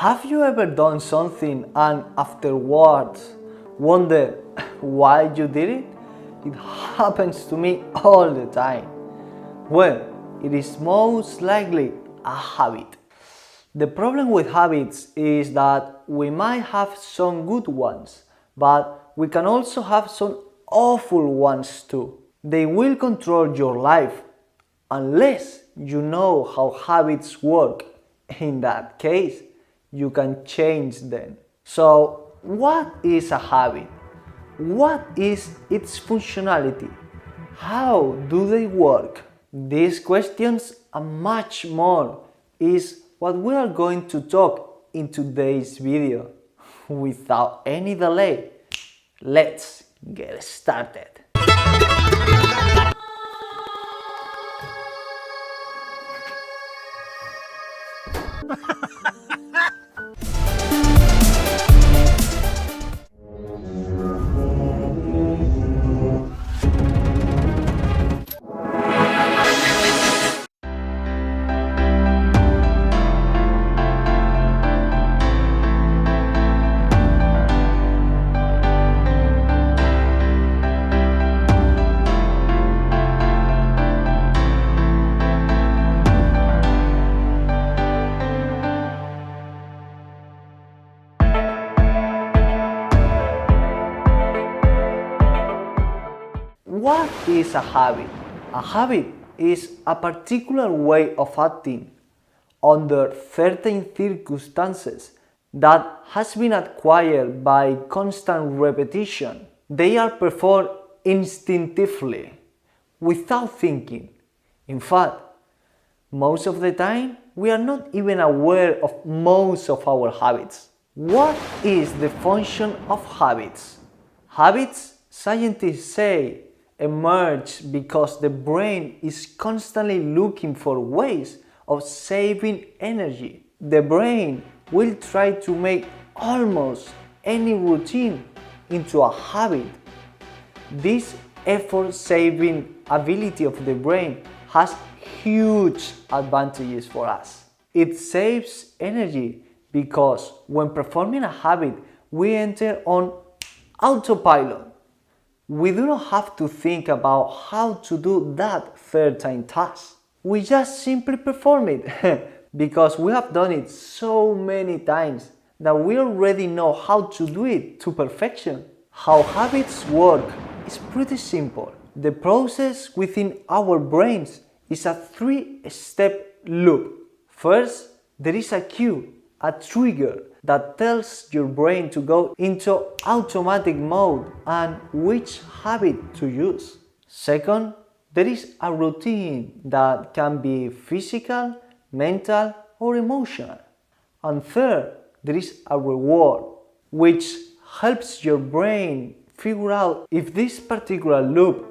Have you ever done something and afterwards wondered why you did it? It happens to me all the time. Well, it is most likely a habit. The problem with habits is that we might have some good ones, but we can also have some awful ones too. They will control your life unless you know how habits work. In that case, you can change them. So, what is a habit? What is its functionality? How do they work? These questions and much more is what we are going to talk in today's video. Without any delay, let's get started. What is a habit? A habit is a particular way of acting under certain circumstances that has been acquired by constant repetition. They are performed instinctively, without thinking. In fact, most of the time, we are not even aware of most of our habits. What is the function of habits? Habits, scientists say, emerge because the brain is constantly looking for ways of saving energy. The brain will try to make almost any routine into a habit. This effort-saving ability of the brain has huge advantages for us. It saves energy because when performing a habit, we enter on autopilot. We do not have to think about how to do that certain task. We just simply perform it because we have done it so many times that we already know how to do it to perfection. How habits work is pretty simple. The process within our brains is a three-step loop. First, there is a cue, a trigger that tells your brain to go into automatic mode and which habit to use. Second, there is a routine that can be physical, mental, or emotional. And third, there is a reward, which helps your brain figure out if this particular loop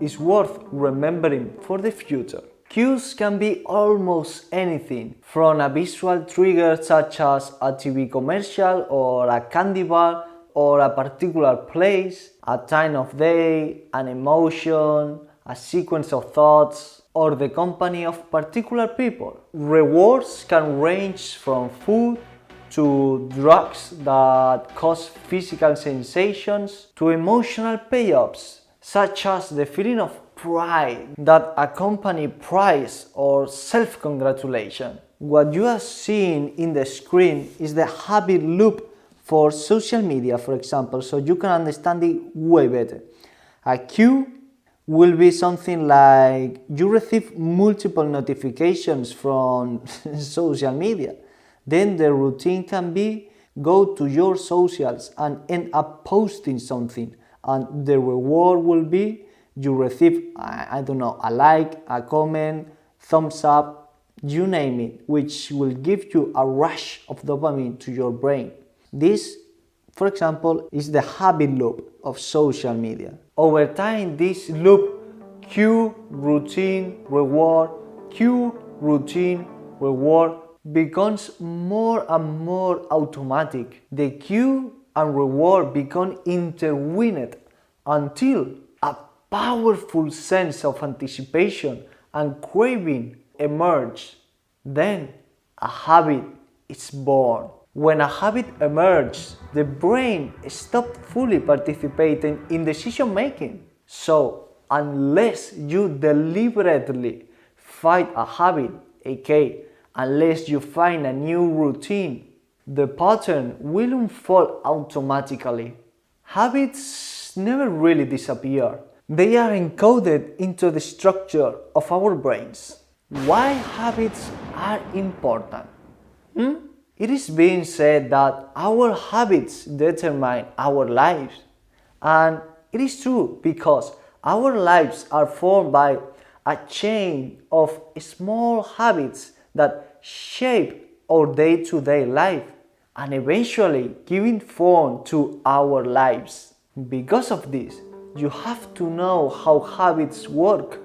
is worth remembering for the future. Cues can be almost anything, from a visual trigger such as a TV commercial or a candy bar or a particular place, a time of day, an emotion, a sequence of thoughts, or the company of particular people. Rewards can range from food to drugs that cause physical sensations to emotional payoffs such as the feeling of pride that accompany praise or self-congratulation. What you are seeing in the screen is the habit loop for social media, for example, so you can understand it way better. A cue will be something like you receive multiple notifications from social media. Then the routine can be go to your socials and end up posting something, and the reward will be you receive, I don't know, a like, a comment, thumbs up, you name it, which will give you a rush of dopamine to your brain. This, for example, is the habit loop of social media. Over time, this loop, cue, routine, reward, cue, routine, reward, becomes more and more automatic. The cue and reward become intertwined until a powerful sense of anticipation and craving emerge. Then a habit is born. When a habit emerges, the brain stops fully participating in decision making. So, unless you deliberately fight a habit, aka unless you find a new routine, the pattern will unfold automatically. Habits never really disappear. They are encoded into the structure of our brains. Why habits are important? It is being said that our habits determine our lives. And it is true because our lives are formed by a chain of small habits that shape our day to day life and eventually giving form to our lives. Because of this, you have to know how habits work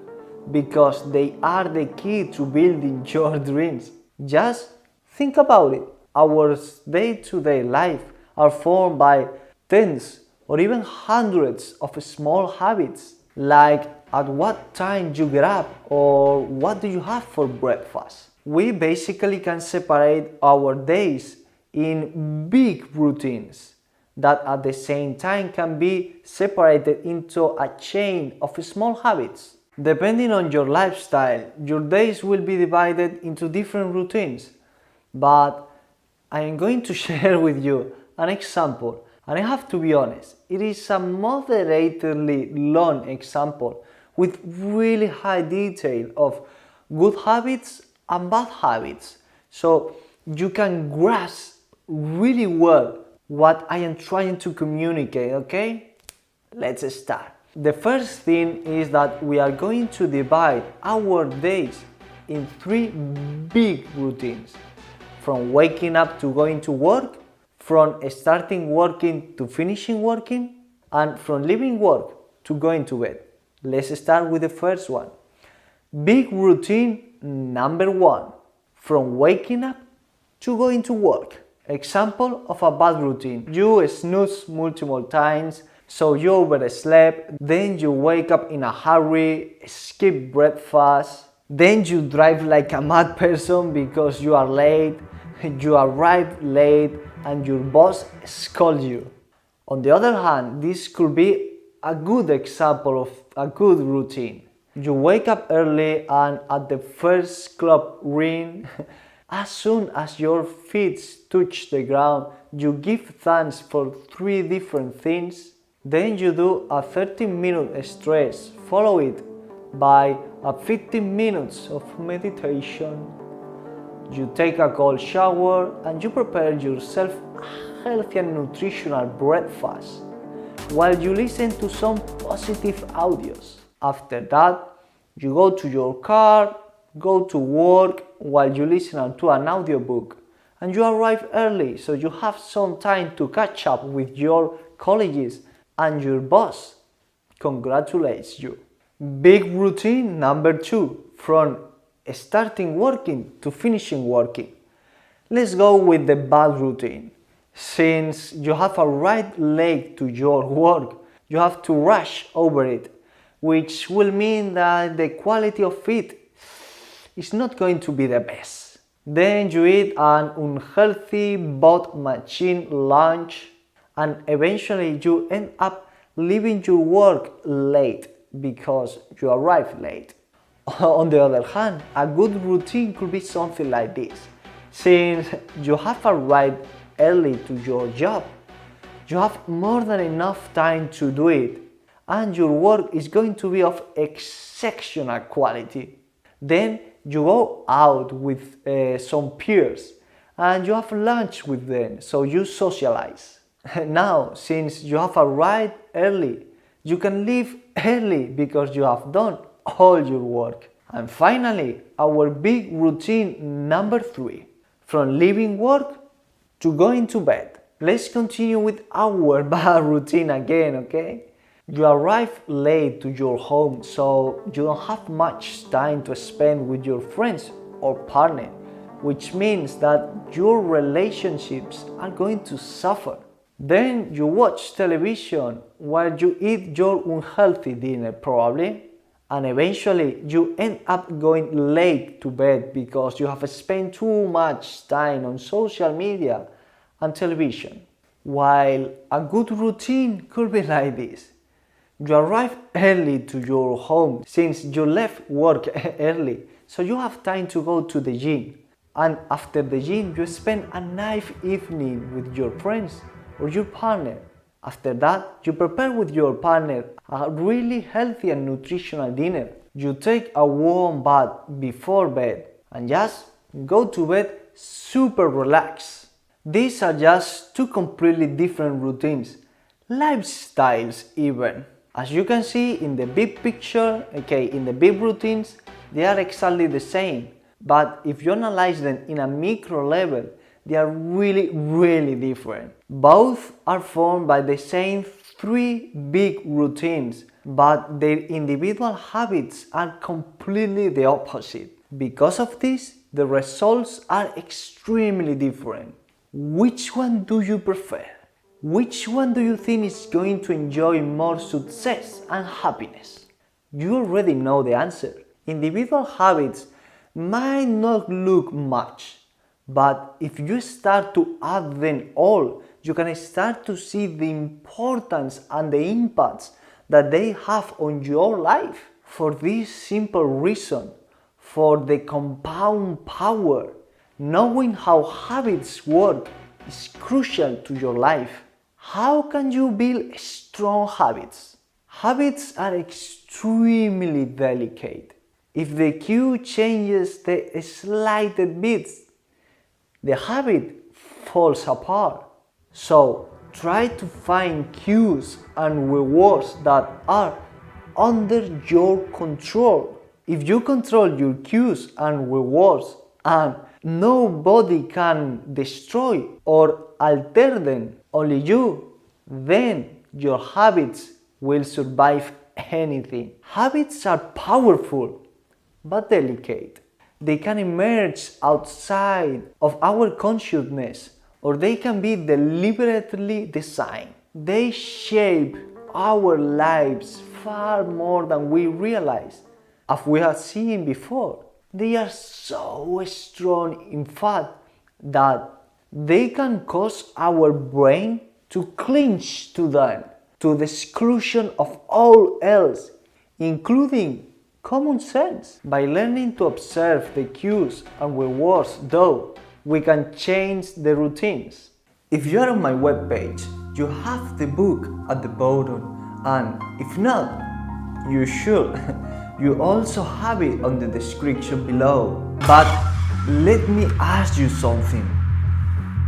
because they are the key to building your dreams. Just think about it. Our day to day life are formed by tens or even hundreds of small habits, like at what time you get up or what do you have for breakfast. We basically can separate our days in big routines that at the same time can be separated into a chain of small habits. Depending on your lifestyle, your days will be divided into different routines, but I am going to share with you an example, and I have to be honest, it is a moderately long example with really high detail of good habits and bad habits, so you can grasp really well what I am trying to communicate, okay? Let's start. The first thing is that we are going to divide our days in three big routines. From waking up to going to work, from starting working to finishing working, and from leaving work to going to bed. Let's start with the first one. Big routine number one, from waking up to going to work. Example of a bad routine. You snooze multiple times, so you overslept, then you wake up in a hurry, skip breakfast, then you drive like a mad person because you are late, you arrive late, and your boss scolds you. On the other hand, this could be a good example of a good routine. You wake up early and at the first clock ring, as soon as your feet touch the ground, you give thanks for three different things. Then you do a 30-minute stretch, follow it by a 15 minutes of meditation. You take a cold shower and you prepare yourself a healthy and nutritional breakfast while you listen to some positive audios. After that, you go to your car, go to work while you listen to an audiobook, and you arrive early so you have some time to catch up with your colleagues and your boss congratulates you. Big routine number two, from starting working to finishing working. Let's go with the bad routine. Since you have arrived late to your work, you have to rush over it, which will mean that the quality of it is not going to be the best. Then you eat an unhealthy but machine lunch, and eventually you end up leaving your work late because you arrive late. On the other hand, a good routine could be something like this. Since you have arrived early to your job, you have more than enough time to do it, and your work is going to be of exceptional quality. Then you go out with some peers and you have lunch with them, so you socialize. Now, since you have arrived early, you can leave early because you have done all your work. And finally, our big routine number three, from leaving work to going to bed. Let's continue with our bad routine again, okay? You arrive late to your home, so you don't have much time to spend with your friends or partner, which means that your relationships are going to suffer. Then you watch television while you eat your unhealthy dinner, probably, and eventually you end up going late to bed because you have spent too much time on social media and television. While a good routine could be like this. You arrive early to your home since you left work early, so you have time to go to the gym. And after the gym, you spend a nice evening with your friends or your partner. After that, you prepare with your partner a really healthy and nutritional dinner. You take a warm bath before bed and just go to bed super relaxed. These are just two completely different routines, lifestyles even. As you can see in the big picture, in the big routines, they are exactly the same. But if you analyze them in a micro level, they are really different. Both are formed by the same three big routines, but their individual habits are completely the opposite. Because of this, the results are extremely different. Which one do you prefer? Which one do you think is going to enjoy more success and happiness? You already know the answer. Individual habits might not look much, but if you start to add them all, you can start to see the importance and the impacts that they have on your life. For this simple reason, for the compound power, knowing how habits work is crucial to your life. How can you build strong habits? Habits are extremely delicate. If the cue changes the slightest bits, the habit falls apart. So try to find cues and rewards that are under your control. If you control your cues and rewards and nobody can destroy or alter them, only you, then your habits will survive anything. Habits are powerful but delicate. They can emerge outside of our consciousness, or they can be deliberately designed. They shape our lives far more than we realize. As we have seen before, they are so strong in fact that they can cause our brain to clinch to them, to the exclusion of all else, including common sense. By learning to observe the cues and rewards, though, we can change the routines. If you are on my webpage, you have the book at the bottom, and if not, you should. You also have it on the description below. But let me ask you something.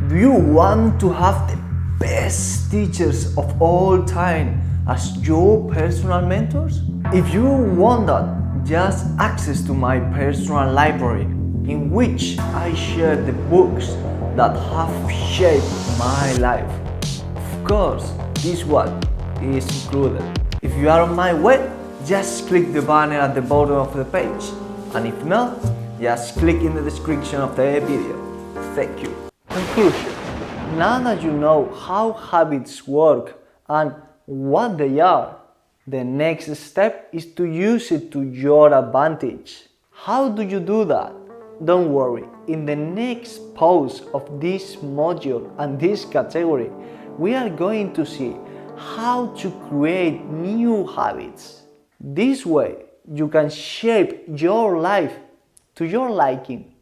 Do you want to have the best teachers of all time as your personal mentors? If you want that, just access to my personal library, in which I share the books that have shaped my life. Of course, this one is included. If you are on my web, just click the banner at the bottom of the page, and if not, just click in the description of the video. Thank you. Conclusion. Now that you know how habits work and what they are, the next step is to use it to your advantage. How do you do that? Don't worry, in the next post of this module and this category, we are going to see how to create new habits. This way, you can shape your life to your liking.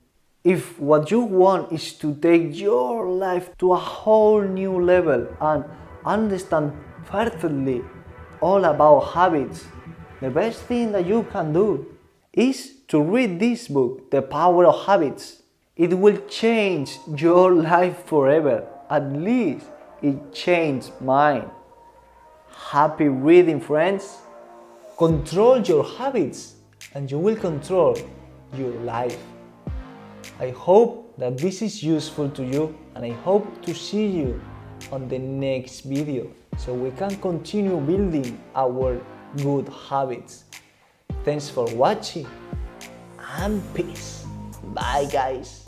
If what you want is to take your life to a whole new level and understand perfectly all about habits, the best thing that you can do is to read this book, The Power of Habits. It will change your life forever. At least it changed mine. Happy reading, friends. Control your habits and you will control your life. I hope that this is useful to you, and I hope to see you on the next video so we can continue building our good habits. Thanks for watching and peace. Bye guys.